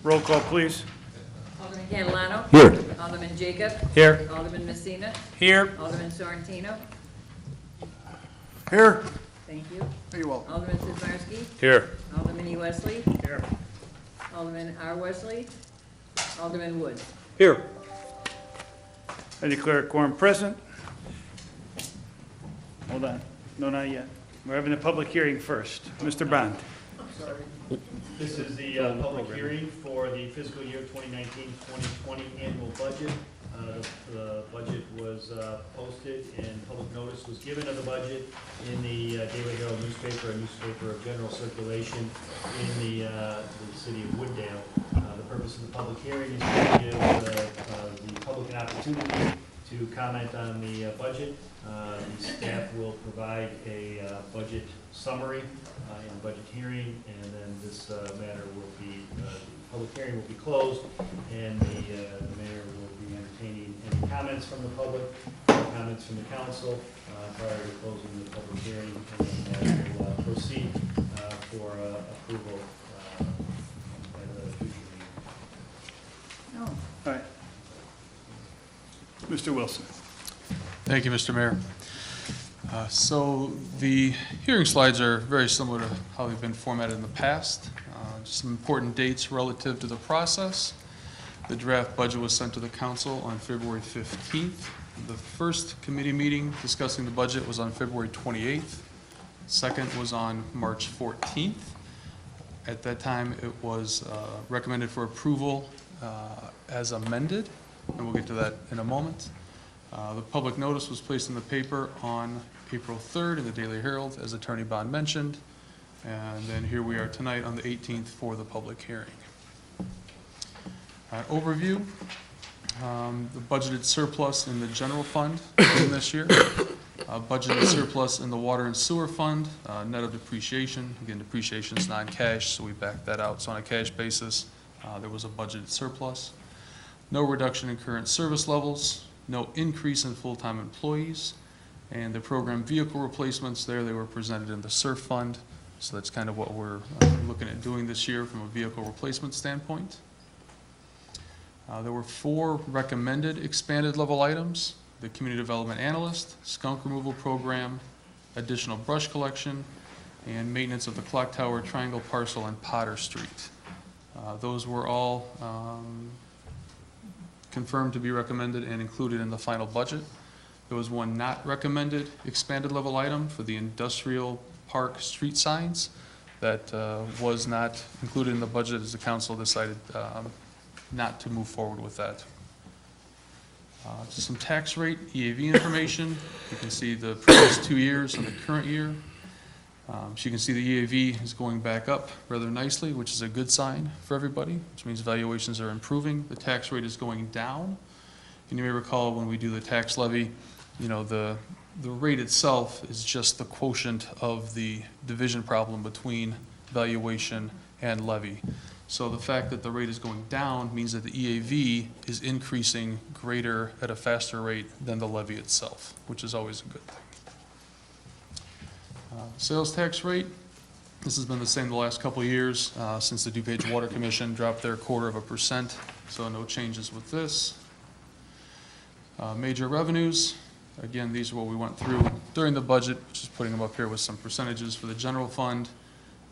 Roll call, please. Alderman Catalano. Here. Alderman Jacob. Here. Alderman Messina. Here. Alderman Sorrentino. Here. Thank you. You're welcome. Alderman Sizmarsky. Here. Alderman E. Wesley. Here. Alderman R. Wesley. Alderman Woods. Here. I declare a quorum present. Hold on. No, not yet. We're having a public hearing first. Mr. Bond. This is the public hearing for the fiscal year 2019-2020 annual budget. The budget was posted and public notice was given of the budget in the Daily Herald newspaper, a newspaper of general circulation in the city of Wooddale. The purpose of the public hearing is to give the public an opportunity to comment on the budget. The staff will provide a budget summary in the budget hearing, and then this matter will be, the public hearing will be closed, and the mayor will be entertaining any comments from the public, comments from the council prior to closing the public hearing, and then we'll proceed for approval at a future meeting. No. All right. Mr. Wilson. Thank you, Mr. Mayor. So the hearing slides are very similar to how they've been formatted in the past. Just some important dates relative to the process. The draft budget was sent to the council on February 15th. The first committee meeting discussing the budget was on February 28th. Second was on March 14th. At that time, it was recommended for approval as amended, and we'll get to that in a moment. The public notice was placed in the paper on April 3rd in the Daily Herald, as Attorney Bond mentioned, and then here we are tonight on the 18th for the public hearing. Overview, the budgeted surplus in the general fund in this year, budgeted surplus in the water and sewer fund, net of depreciation. Again, depreciation is non-cash, so we backed that out. So on a cash basis, there was a budgeted surplus. No reduction in current service levels, no increase in full-time employees, and the program vehicle replacements there, they were presented in the SURF fund, so that's kind of what we're looking at doing this year from a vehicle replacement standpoint. There were 4 recommended expanded level items: the community development analyst, skunk removal program, additional brush collection, and maintenance of the clock tower, Triangle Parcel, and Potter Street. Those were all confirmed to be recommended and included in the final budget. There was one not recommended expanded level item for the industrial park street signs that was not included in the budget, as the council decided not to move forward with that. Some tax rate, EAV information. You can see the previous 2 years and the current year. So you can see the EAV is going back up rather nicely, which is a good sign for everybody, which means valuations are improving. The tax rate is going down. And you may recall when we do the tax levy, you know, the rate itself is just the quotient of the division problem between valuation and levy. So the fact that the rate is going down means that the EAV is increasing greater at a faster rate than the levy itself, which is always a good thing. Sales tax rate, this has been the same the last couple of years since the DuPage Water Commission dropped their 0.25%, so no changes with this. Major revenues, again, these are what we went through during the budget, just putting them up here with some percentages for the general fund.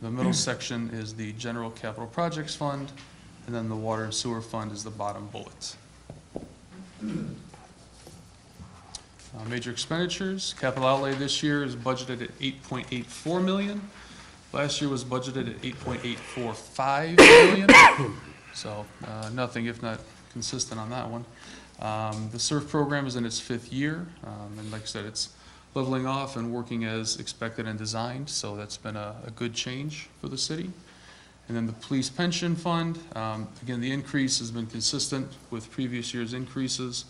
The middle section is the general capital projects fund, and then the water and sewer fund is the bottom bullet. Major expenditures, capital outlay this year is budgeted at $8.84 million. Last year was budgeted at $8.845 million. So nothing if not consistent on that one. The SURF program is in its 5th year, and like I said, it's leveling off and working as expected and designed, so that's been a good change for the city. And then the police pension fund, again, the increase has been consistent with previous year's increases,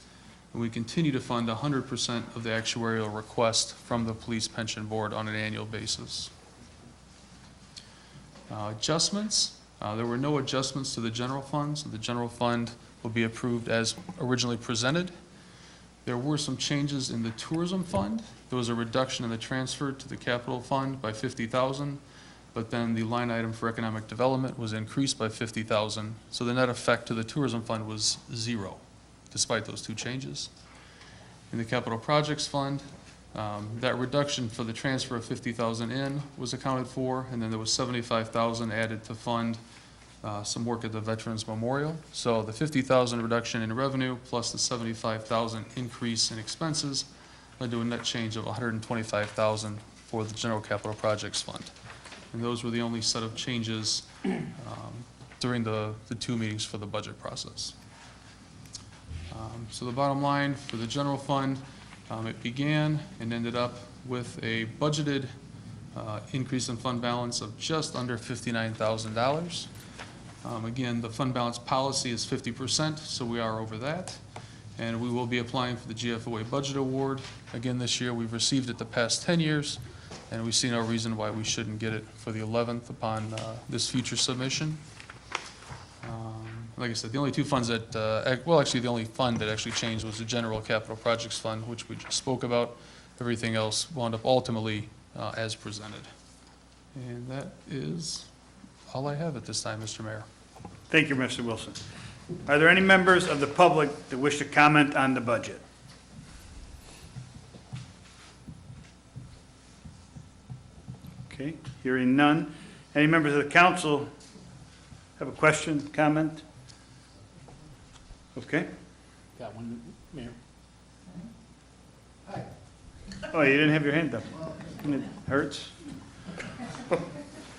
and we continue to fund 100% of the actuarial request from the police pension board on an annual basis. Adjustments, there were no adjustments to the general fund, so the general fund will be approved as originally presented. There were some changes in the tourism fund. There was a reduction in the transfer to the capital fund by $50,000, but then the line item for economic development was increased by 50,000, so the net effect to the tourism fund was 0, despite those two changes. In the capital projects fund, that reduction for the transfer of 50,000 in was accounted for, and then there was 75,000 added to fund some work at the Veterans Memorial. So the 50,000 reduction in revenue plus the 75,000 increase in expenses led to a net change of 125,000 for the general capital projects fund. And those were the only set of changes during the two meetings for the budget process. So the bottom line for the general fund, it began and ended up with a budgeted increase in fund balance of just under $59,000. Again, the fund balance policy is 50%, so we are over that. And we will be applying for the GFOA Budget Award. Again, this year, we've received it the past 10 years, and we see no reason why we shouldn't get it for the 11th upon this future submission. Like I said, the only two funds that, well, actually, the only fund that actually changed was the General Capital Projects Fund, which we just spoke about. Everything else wound up ultimately as presented. And that is all I have at this time, Mr. Mayor. Thank you, Mr. Wilson. Are there any members of the public that wish to comment on the budget? Okay, hearing none. Any members of the council have a question, comment? Okay. Got one, Mayor. Oh, you didn't have your hand up. It hurts.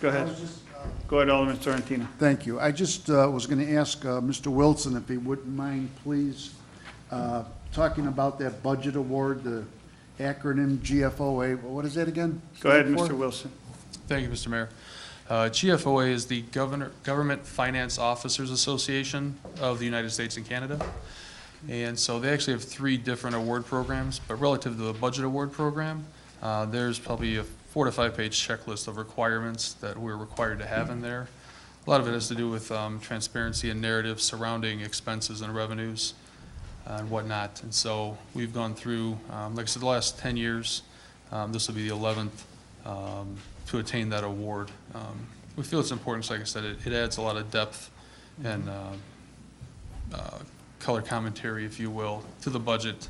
Go ahead. Go ahead, Alderman Sorrentino. Thank you. I just was going to ask Mr. Wilson if he wouldn't mind, please, talking about that budget award, the acronym GFOA. What is that again? Go ahead, Stand for? Mr. Wilson. Thank you, Mr. Mayor. GFOA is the Government Finance Officers Association of the United States and Canada. And so they actually have 3 different award programs, but relative to the budget award program, there's probably a 4 to 5 page checklist of requirements that we're required to have in there. A lot of it has to do with transparency and narrative surrounding expenses and revenues and whatnot. And so we've gone through, like I said, the last 10 years. This will be the 11th to attain that award. We feel it's important, so like I said, it adds a lot of depth and color commentary, if you will, to the budget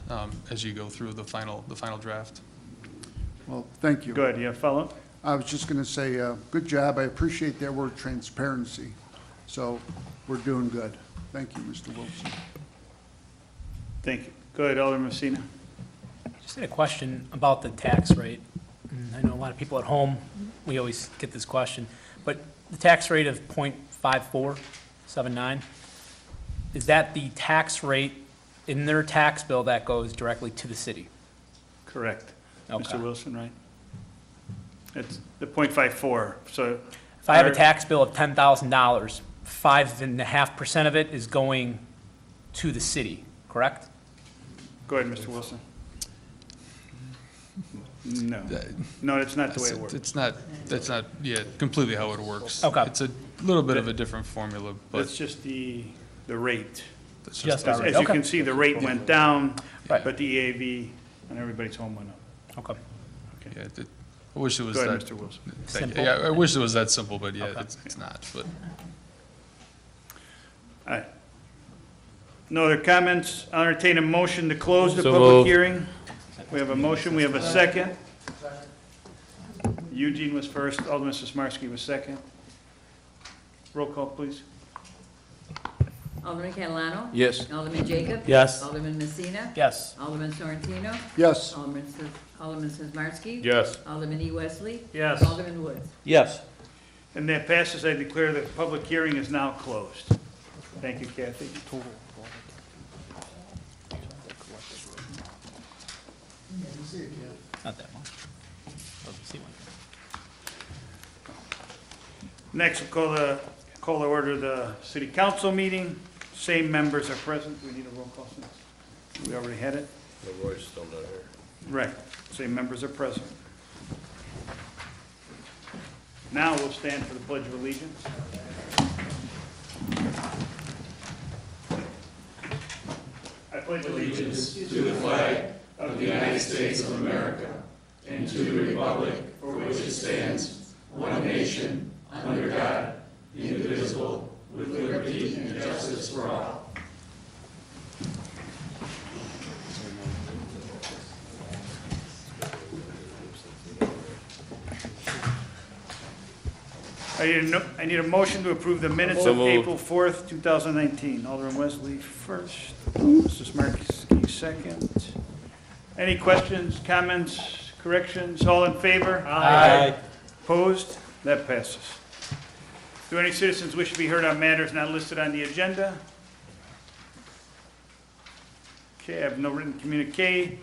as you go through the final draft. Well, thank you. Go ahead, you have a follow-up? I was just going to say, good job. I appreciate that word transparency. So we're doing good. Thank you, Mr. Wilson. Thank you. Go ahead, Alderman Messina. Just had a question about the tax rate. And I know a lot of people at home, we always get this question, but the tax rate of .5479, is that the tax rate in their tax bill that goes directly to the city? Correct. Okay. Mr. Wilson, right? It's the .54, so. If I have a tax bill of $10,000, 5.5% of it is going to the city, correct? Go ahead, Mr. Wilson. No, no, that's not the way it works. That's not, yeah, completely how it works. Okay. It's a little bit of a different formula, but That's just the rate. that's Just just, our As rate. you Okay. can see, the rate went down, Right. but the EAV on everybody's home went up. Okay. yeah, I wish it was Go ahead, that. Mr. Wilson. Simple. Yeah, I wish it was that simple, but yeah, Okay. it's not, but. All right. No other comments? I'll entertain a motion to close the So public moved. hearing. We have a motion, we have a second. Eugene was first, Alderman Sismarski was second. Roll call, please. Alderman Catalano? Yes. Alderman Jacob? Yes. Alderman Messina? Yes. Alderman Sorrentino? Yes. Alderman Sismarski? Yes. Alderman E. Wesley? Yes. Alderman Woods? Yes. And that passes, I declare the public hearing is now closed. Thank you, Kathy. Not that one. Doesn't see one. Next, we'll call to order the city council meeting. Same members are present. We need a roll call since we already had it. Roy's still not here. Right, same members are present. Now we'll stand for the Pledge of Allegiance. I pledge allegiance I need a motion to approve the minutes of April 4th, 2019. Alderman Wesley first, Mrs. Markey second. Any questions, comments, corrections? All in favor? Aye. Opposed? That passes. Do any citizens wish to be heard on matters not listed on the agenda? Okay, I have no written communique.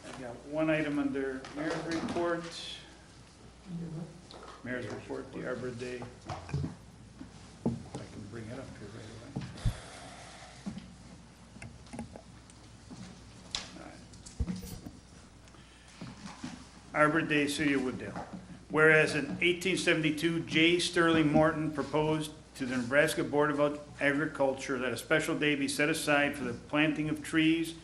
I've got one item under mayor's report. Mayor's report, the Arbor Day. I can bring it up here right away. All right. Arbor Day, City of Wooddale. Whereas in 1872, J. Sterling Morton proposed to the Nebraska Board of Agriculture that a special day be set aside for the planting of trees,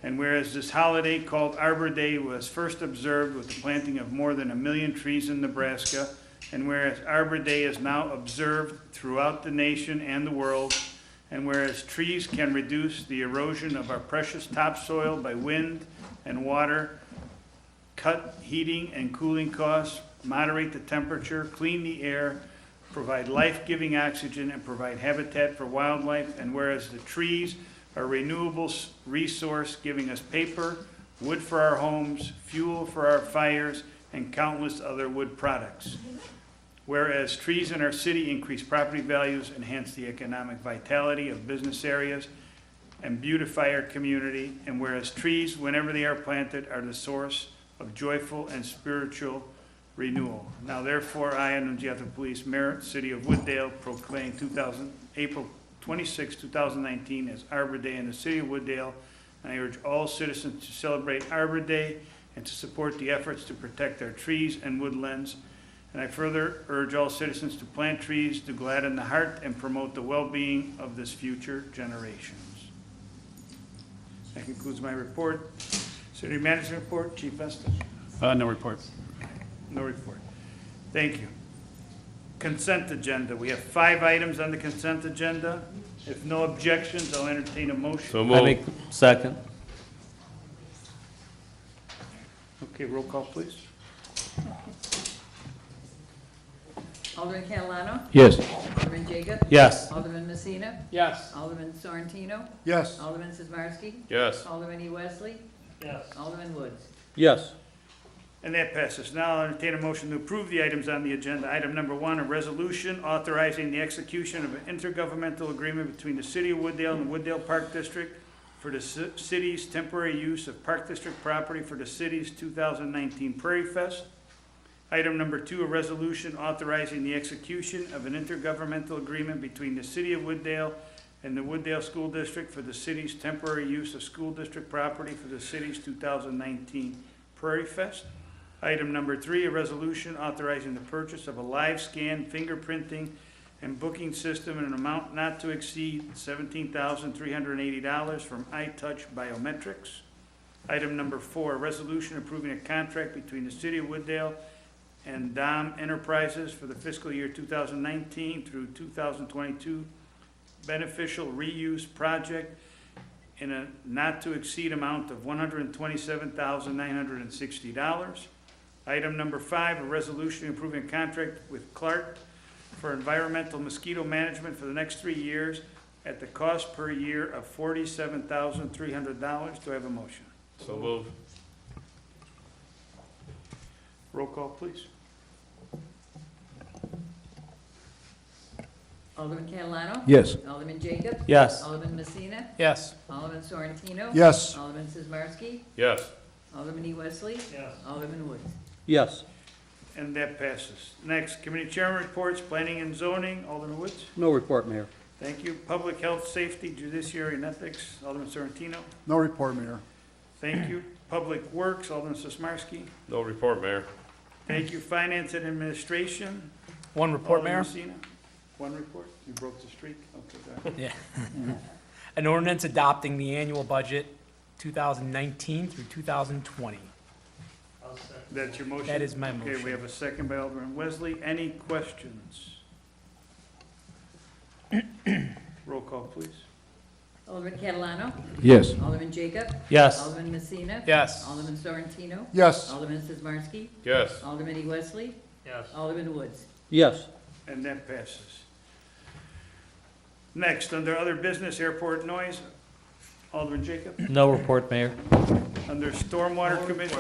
and whereas this holiday called Arbor Day was first observed with the planting of more than 1 million trees in Nebraska, and whereas Arbor Day is now observed throughout the nation and the world, and whereas trees can reduce the erosion of our precious topsoil by wind and water, cut heating and cooling costs, moderate the temperature, clean the air, provide life-giving oxygen, and provide habitat for wildlife, and whereas the trees are a renewable resource giving us paper, wood for our homes, fuel for our fires, and countless other wood products. Whereas trees in our city increase property values, enhance the economic vitality of business areas, and beautify our community, and whereas trees, whenever they are planted, are the source of joyful and spiritual renewal. Now therefore, I, Annunziata Police Mayor, City of Wooddale, proclaim April 26, 2019 as Arbor Day in the City of Wooddale, and I urge all citizens to celebrate Arbor Day and to support the efforts to protect our trees and woodlands. And I further urge all citizens to plant trees to gladden the heart and promote the well-being of this future generations. That concludes my report. City Manager report, Chief Estes. No report. No report. Thank you. Consent agenda. We have 5 items on the consent agenda. If no objections, I'll entertain a motion. So I moved. make second. Okay, roll call, please. Alderman Catalano? Yes. Alderman Jacob? Yes. Alderman Messina? Yes. Alderman Sorrentino? Yes. Alderman Sizmarsky? Yes. Alderman E. Wesley? Yes. Alderman Woods? Yes. And that passes. Now I'll entertain a motion to approve the items on the agenda. Item number 1, a resolution authorizing the execution of an intergovernmental agreement between the City of Wooddale and the Wooddale Park District for the city's temporary use of Park District property for the city's 2019 Prairie Fest. Item number 2, a resolution authorizing the execution of an intergovernmental agreement between the City of Wooddale and the Wooddale School District for the city's temporary use of school district property for the city's 2019 Prairie Fest. Item number 3, a resolution authorizing the purchase of a live scan fingerprinting and booking system in an amount not to exceed $17,380 from iTouch Biometrics. Item number 4, a resolution approving a contract between the City of Wooddale and Dom Enterprises for the fiscal year 2019 through 2022 beneficial reuse project in a not-to-exceed amount of $127,960. Item number 5, a resolution approving a contract with Clark for environmental mosquito management for the next 3 years at the cost per year of $47,300. Do I have a motion? So moved. Roll call, please. Alderman Catalano? Yes. Alderman Jacob? Yes. Alderman Messina? Yes. Alderman Sorrentino? Yes. Alderman Sizmarsky? Yes. Alderman E. Wesley? Yes. Alderman Woods? Yes. And that passes. Next, committee chairman reports, planning and zoning, Alderman Woods. No report, Mayor. Thank you. Public health, safety, judiciary, and ethics, Alderman Sorrentino. No report, Mayor. Thank you. Public works, Alderman Sismarski. No report, Mayor. Thank you. Finance and administration. One report, Alderman Mayor. Messina. One report. You broke the streak. Okay, go ahead. Yeah. An ordinance adopting the annual budget 2019 through 2020. I'll That's your motion? That is my Okay, we motion. have a second by Alderman Wesley. Any questions? Roll call, please. Alderman Catalano. Yes. Alderman Jacob. Yes. Alderman Messina. Yes. Alderman Sorrentino. Yes. Alderman Sizmarsky. Yes. Alderman E. Wesley. Yes. Alderman Woods. Yes. And that passes. Next, under other business, airport noise, Alderman Jacob. No report, Mayor. Under Stormwater Commission.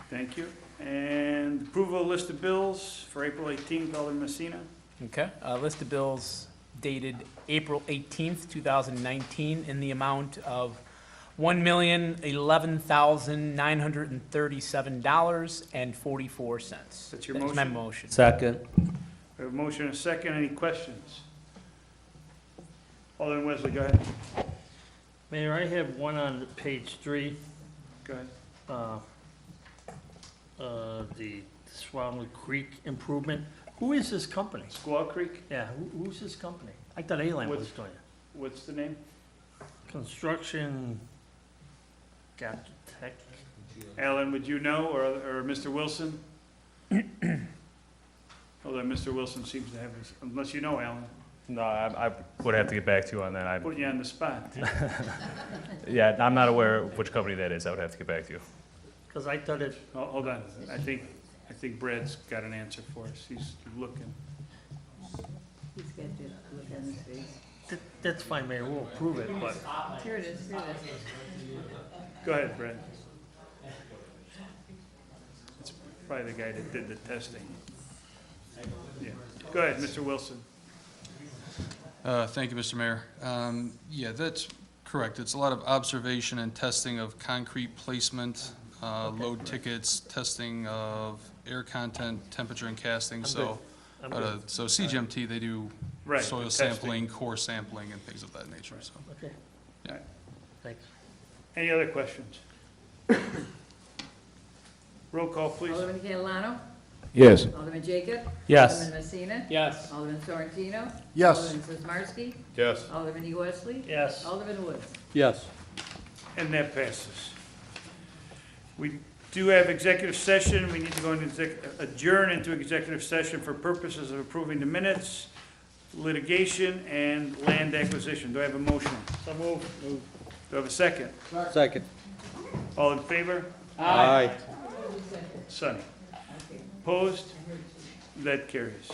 Thank you. And approval of list of bills for April 18th, Alderman Messina. Okay, list of bills dated April 18th, 2019, in the amount of $1,011,937.44. That's your That's my motion? motion. Second. We have a motion and a second. Any questions? Alderman Wesley, go ahead. Mayor, I have one on page 3, Go ahead. the Swanley Creek improvement. Who is this company? Squaw Creek, Yeah, who's this company? I thought A-Line was What's- doing it. what's the name? Construction, got tech. Alan, would you know, or Mr. Wilson? Although Mr. Wilson seems to have his, unless you know, Alan, No, I would have to get back to you on that. putting you on the spot. Yeah, I'm not aware of which company that is. I would have to get back to you. Because I thought it, Hold on, I think Brad's got an answer for us. He's looking. He's got to look on his face. that's fine, Mayor, we'll approve it, but Here it is, here it is. Go ahead, Brad. It's probably the guy that did the testing. Yeah. Go ahead, Mr. Wilson. Thank you, Mr. Mayor. Yeah, that's correct. It's a lot of observation and testing of concrete placement, load tickets, testing of air content, temperature and casting, so. I'm good. So CGMT, they do Right, soil the testing. sampling, core sampling, and things of that nature, so. Okay. All right. Thanks. Any other questions? Roll call, please. Alderman Catalano. Yes. Alderman Jacob. Yes. Alderman Messina. Yes. Alderman Sorrentino. Yes. Alderman Sizmarsky. Yes. Alderman E. Wesley. Yes. Alderman Woods. Yes. And that passes. We do have executive session. We need to go into adjourn into executive session for purposes of approving the minutes, litigation, and land acquisition. Do I have a motion? So move. Do I have a second? Second. All in favor? Aye. Sonny. Opposed? That carries.